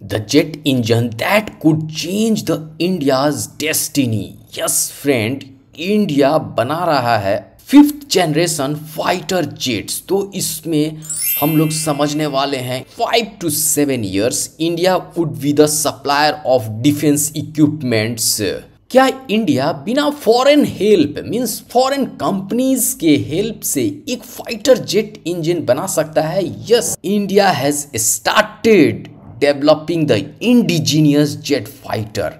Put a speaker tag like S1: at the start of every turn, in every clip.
S1: The jet engine that could change the India's destiny. Yes friend, India बना रहा है 5th generation fighter jets. तो इसमें हम लोग समझने वाले हैं 5 to 7 years India would be the supplier of defence equipments. क्या इंडिया बिना foreign help means foreign companies के हेल्प से एक फाइटर जेट इंजन बना सकता है? Yes, India has started developing the indigenous jet fighter.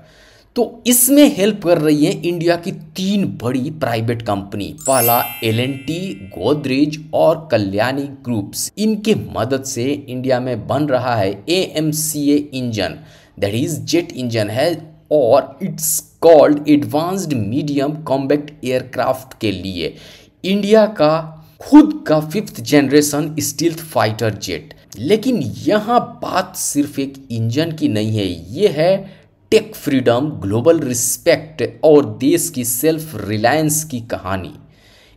S1: तो इसमें हेल्प कर रही है इंडिया की 3 बड़ी प्राइवेट कंपनी। पहला L&T, गोदरेज और कल्याणी ग्रुप्स। इनके मदद से इंडिया में बन रहा है AMCA engine, that is jet engine है और it's called advanced medium combat aircraft के लिए इंडिया का खुद का 5th generation stealth fighter jet. लेकिन यहाँ बात सिर्फ एक इंजन की नहीं है, ये है टेक फ्रीडम, ग्लोबल रिस्पेक्ट और देश की सेल्फ रिलायंस की कहानी।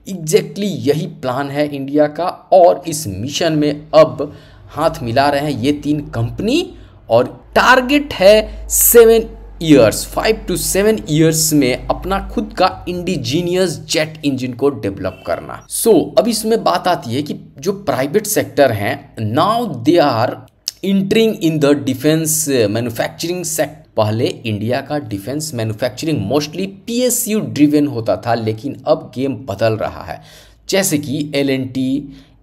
S1: एग्जैक्टली यही प्लान है इंडिया का और इस मिशन में अब हाथ मिला रहे हैं ये 3 कंपनी और टारगेट है 5 to 7 years में अपना खुद का इंडिजीनियस जेट इंजन को डेवलप करना। अब इसमें बात आती है कि जो प्राइवेट सेक्टर हैं now they are entering in the defence manufacturing sector. पहले इंडिया का defence manufacturing mostly PSU driven होता था, लेकिन अब गेम बदल रहा है। जैसे कि L&T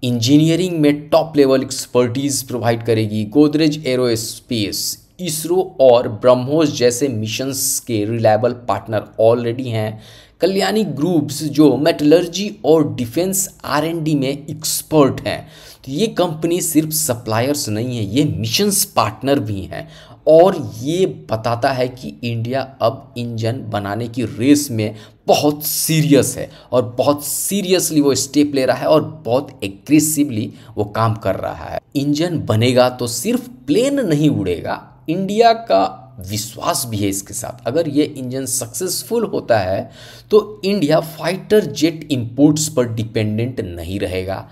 S1: इंजीनियरिंग में टॉप लेवल एक्सपर्टीज प्रोवाइड करेगी, गोदरेज एरोस्पेस, इसरो और ब्रह्मोस जैसे मिशंस के रिलायबल पार्टनर ऑलरेडी हैं। कल्याणी ग्रुप्स जो मेटलर्जी और डिफेंस R&D में एक्सपर्ट हैं। तो ये कंपनी सिर्फ सप्लायर्स नहीं है, ये मिशंस पार्टनर भी हैं और ये बताता है कि इंडिया अब इंजन बनाने की रेस में बहुत सीरियस है और बहुत सीरियसली वो स्टेप ले रहा है और बहुत एग्रेसिवली वो काम कर रहा है। इंजन बनेगा तो सिर्फ प्लेन नहीं उड़ेगा, इंडिया का विश्वास भी है इसके साथ। अगर ये इंजन सक्सेसफुल होता है तो इंडिया फाइटर जेट इंपोर्ट्स पर डिपेंडेंट नहीं रहेगा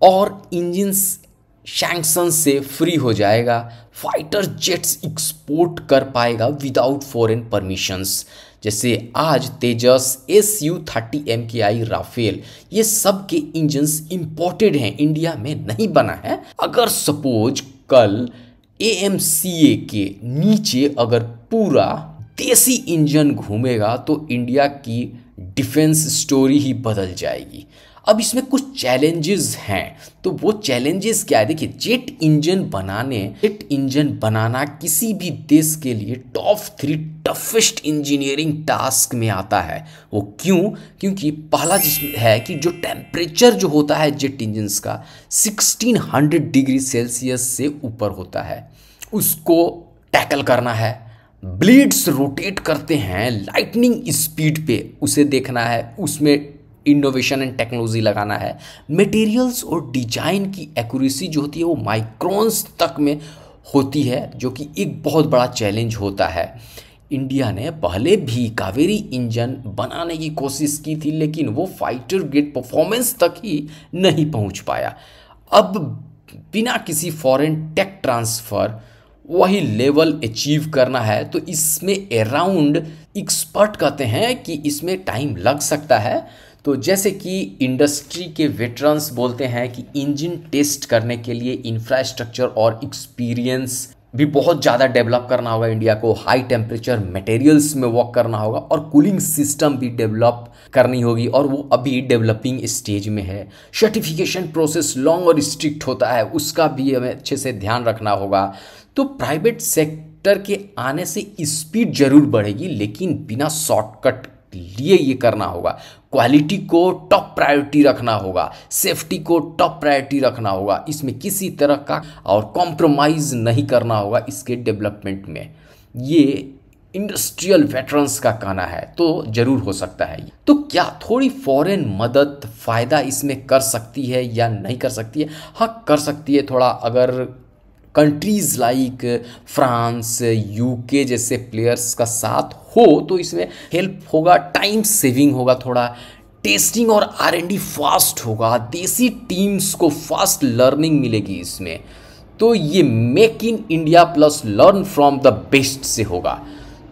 S1: और इंजन सैंक्शन से फ्री हो जाएगा। फाइटर जेट्स एक्सपोर्ट कर पाएगा विदाउट फॉरेन परमिशंस। जैसे आज तेजस, Su-30 MKI, राफेल, ये सब के इंजन्स इंपोर्टेड हैं, इंडिया में नहीं बना है। अगर सपोज कल AMCA के नीचे अगर पूरा देसी इंजन घूमेगा तो इंडिया की डिफेंस स्टोरी ही बदल जाएगी। अब इसमें कुछ चैलेंजेस हैं, तो वो चैलेंजेस क्या है? देखिए, जेट इंजन बनाना किसी भी देश के लिए टॉप 3 टफेस्ट इंजीनियरिंग टास्क में आता है। वो क्यों? क्योंकि पहला जिसमें है कि जो टेम्परेचर जो होता है जेट इंजन्स का 1600 डिग्री सेल्सियस से ऊपर होता है, उसको टैकल करना है। ब्लेड्स रोटेट करते हैं लाइटनिंग स्पीड पे, उसे देखना है, उसमें इनोवेशन एंड टेक्नोलॉजी लगाना है। मटेरियल्स और डिजाइन की एक्यूरेसी जो होती है वो माइक्रोन्स तक में होती है, जो कि एक बहुत बड़ा चैलेंज होता है। इंडिया ने पहले भी कावेरी इंजन बनाने की कोशिश की थी, लेकिन वो फाइटर ग्रेड परफॉर्मेंस तक ही नहीं पहुंच पाया। अब बिना किसी फॉरेन टेक ट्रांसफ़र वही लेवल अचीव करना है, तो इसमें अराउंड एक्सपर्ट कहते हैं कि इसमें टाइम लग सकता है। तो जैसे कि इंडस्ट्री के वेटरन्स बोलते हैं कि इंजन टेस्ट करने के लिए इंफ्रास्ट्रक्चर और एक्सपीरियंस भी बहुत ज़्यादा डेवलप करना होगा इंडिया को। हाई टेम्परेचर मटेरियल्स में वर्क करना होगा और कूलिंग सिस्टम भी डेवलप करनी होगी और वो अभी डेवलपिंग स्टेज में है। सर्टिफिकेशन प्रोसेस लॉन्ग और स्ट्रिक्ट होता है, उसका भी हमें अच्छे से ध्यान रखना होगा। तो प्राइवेट सेक्टर के आने से स्पीड जरूर बढ़ेगी, लेकिन बिना शॉर्टकट लिए ये करना होगा। क्वालिटी को टॉप प्रायोरिटी रखना होगा, सेफ्टी को टॉप प्रायोरिटी रखना होगा, इसमें किसी तरह का और कॉम्प्रोमाइज़ नहीं करना होगा इसके डेवलपमेंट में। ये इंडस्ट्रियल वेटरन्स का कहना है, तो ज़रूर हो सकता है। तो क्या थोड़ी फॉरेन मदद फ़ायदा इसमें कर सकती है या नहीं कर सकती है? हाँ, कर सकती है थोड़ा। अगर कंट्रीज़ लाइक फ्रांस, UK जैसे प्लेयर्स का साथ हो तो इसमें हेल्प होगा, टाइम सेविंग होगा, थोड़ा टेस्टिंग और R&D फास्ट होगा, देसी टीम्स को फास्ट लर्निंग मिलेगी इसमें। तो ये make in India plus learn from the best से होगा।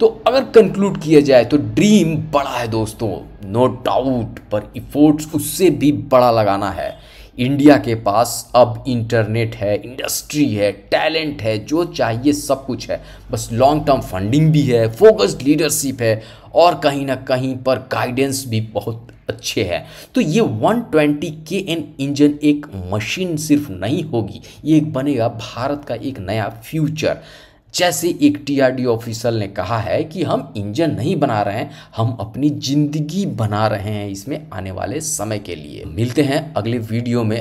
S1: तो अगर कंक्लूड किया जाए तो ड्रीम बड़ा है दोस्तों, नो डाउट, पर इफोर्ट्स उससे भी बड़ा लगाना है। इंडिया के पास अब इंटरनेट है, इंडस्ट्री है, टैलेंट है, जो चाहिए सब कुछ है, बस लॉन्ग टर्म फंडिंग भी है, फोकस्ड लीडरशिप है और कहीं ना कहीं पर गाइडेंस भी बहुत अच्छे हैं। तो ये 120 KN इंजन एक मशीन सिर्फ नहीं होगी, ये एक बनेगा भारत का एक नया फ्यूचर। जैसे एक TRD ऑफिसर ने कहा है कि हम इंजन नहीं बना रहे हैं, हम अपनी जिंदगी बना रहे हैं इसमें आने वाले समय के लिए। मिलते हैं अगले वीडियो में।